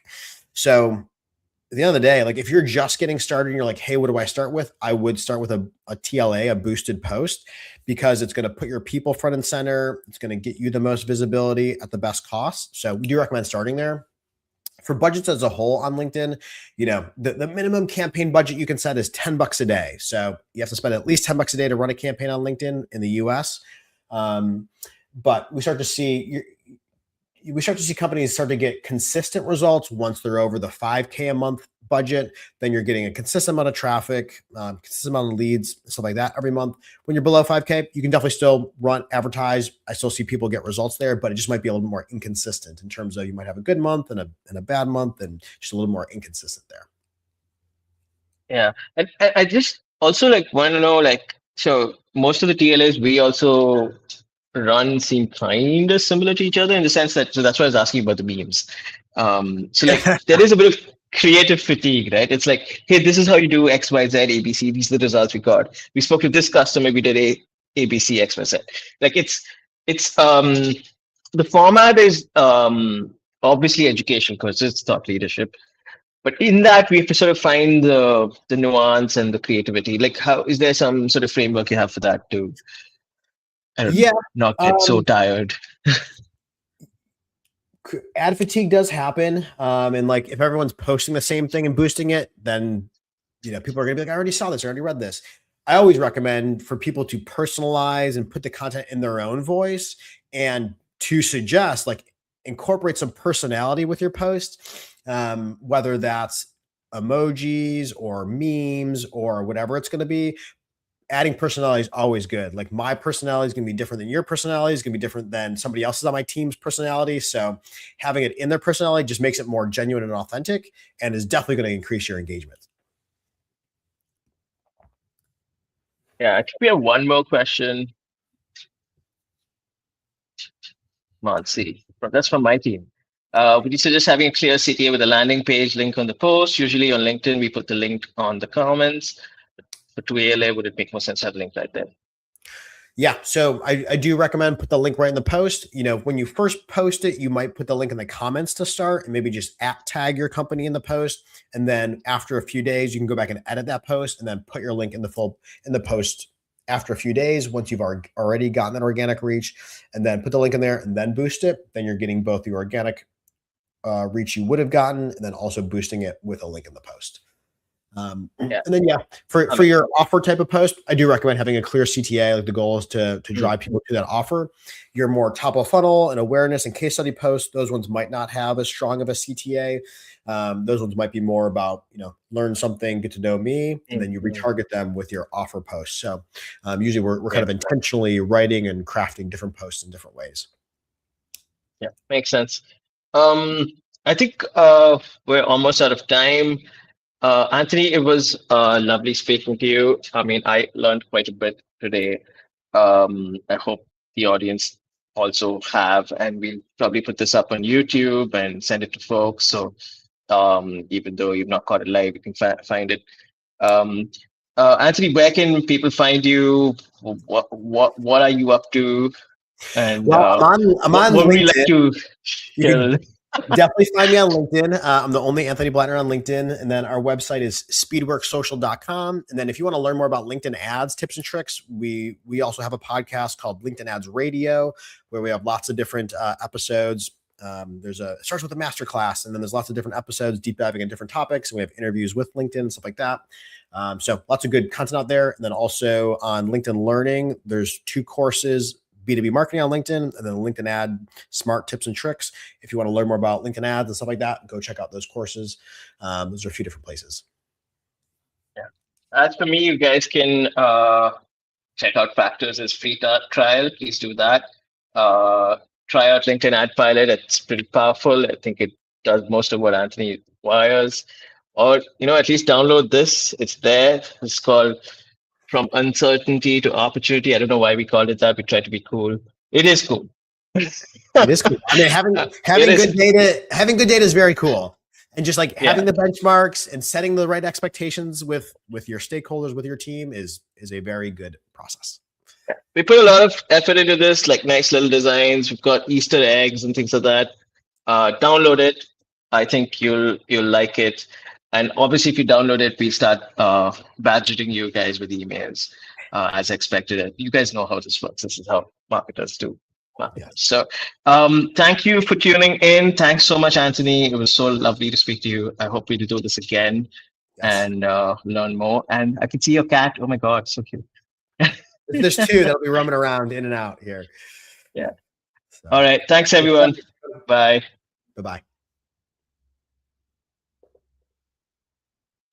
So at the end of the day, like if you're just getting started and you're like, hey, what do I start with? I would start with a TLA, a boosted post, because it's going to put your people front and center. It's going to get you the most visibility at the best cost. So we do recommend starting there. For budgets as a whole on LinkedIn, the minimum campaign budget you can set is $10 a day. So you have to spend at least $10 a day to run a campaign on LinkedIn in the US. But we start to see companies start to get consistent results once they're over the 5K a month budget. Then you're getting a consistent amount of traffic, consistent amount of leads, stuff like that every month. When you're below 5K, you can definitely still advertise. I still see people get results there, but it just might be a little more inconsistent in terms of you might have a good month and a bad month and just a little more inconsistent there. Yeah. And I just also like want to know, like, so most of the TLAs we also run seem kind of similar to each other in the sense that, so that's why I was asking about the memes. So like there is a bit of creative fatigue, right? It's like, hey, this is how you do X, Y, Z, ABC. These are the results we got. We spoke to this customer, we did ABC, X, Y, Z. Like it's the format is obviously education because it's thought leadership. But in that, we have to sort of find the nuance and the creativity. Like, how is there some sort of framework you have for that to not get so tired? Ad fatigue does happen. And like if everyone's posting the same thing and boosting it, then people are gonna be like, I already saw this, I already read this. I always recommend for people to personalize and put the content in their own voice and to suggest like incorporate some personality with your post, whether that's emojis or memes or whatever it's going to be. Adding personality is always good. Like my personality is going to be different than your personality, is going to be different than somebody else's on my team's personality. So having it in their personality just makes it more genuine and authentic and is definitely going to increase your engagement. Yeah, I think we have one more question. Mansi, that's from my team. Would you suggest having a clear CTA with a landing page link on the post? Usually on LinkedIn, we put the link on the comments. But to ALA, would it make more sense to have a link right there? Yeah, so I do recommend put the link right in the post. When you first post it, you might put the link in the comments to start and maybe just tag your company in the post. And then after a few days, you can go back and edit that post and then put your link in the post after a few days, once you've already gotten that organic reach, and then put the link in there and then boost it. Then you're getting both the organic reach you would have gotten and then also boosting it with a link in the post. And then for your offer type of post, I do recommend having a clear CTA. Like the goal is to drive people to that offer. Your more top of funnel and awareness and case study posts, those ones might not have as strong of a CTA. Those ones might be more about learn something, get to know me, and then you retarget them with your offer posts. So usually we're kind of intentionally writing and crafting different posts in different ways. Yeah, makes sense. I think we're almost out of time. Anthony, it was lovely speaking to you. I mean, I learned quite a bit today. I hope the audience also have, and we'll probably put this up on YouTube and send it to folks. So even though you've not caught it live, you can find it. Anthony, where can people find you? What are you up to? And Well, I'm on what would you like LinkedIn. to You tell? can definitely find me on LinkedIn. I'm the only Anthony Blattner on LinkedIn. And then our website is speedworksocial.com. And then if you want to learn more about LinkedIn ads, tips and tricks, we also have a podcast called LinkedIn Ads Radio, where we have lots of different episodes. It starts with a masterclass, and then there's lots of different episodes deep diving in different topics. And we have interviews with LinkedIn and stuff like that. So lots of good content out there. And then also on LinkedIn Learning, there's 2 courses, B2B marketing on LinkedIn, and then LinkedIn ad smart tips and tricks. If you want to learn more about LinkedIn ads and stuff like that, go check out those courses. Those are a few different places. Yeah. As for me, you guys can check out Factors' free trial. Please do that. Try out LinkedIn Ad Pilot. It's pretty powerful. I think it does most of what Anthony requires. Or, at least download this. It's there. It's called From Uncertainty to Opportunity. I don't know why we called it that. We tried to be cool. It is cool. It is cool. I mean, having good data is very cool. And just like having the benchmarks and setting the right expectations with your stakeholders, with your team is a very good process. We put a lot of effort into this, like nice little designs. We've got Easter eggs and things like that. Download it. I think you'll like it. And obviously, if you download it, we start badgering you guys with emails as expected. You guys know how this works. This is how marketers do. Yeah. So thank you for tuning in. Thanks so much, Anthony. It was so lovely to speak to you. I hope we do this again and learn more. And I can see your cat. Oh my God, so cute. There's 2 that'll be roaming around in and out here. Yeah. So. All right. Thanks, everyone. Bye. Bye-bye.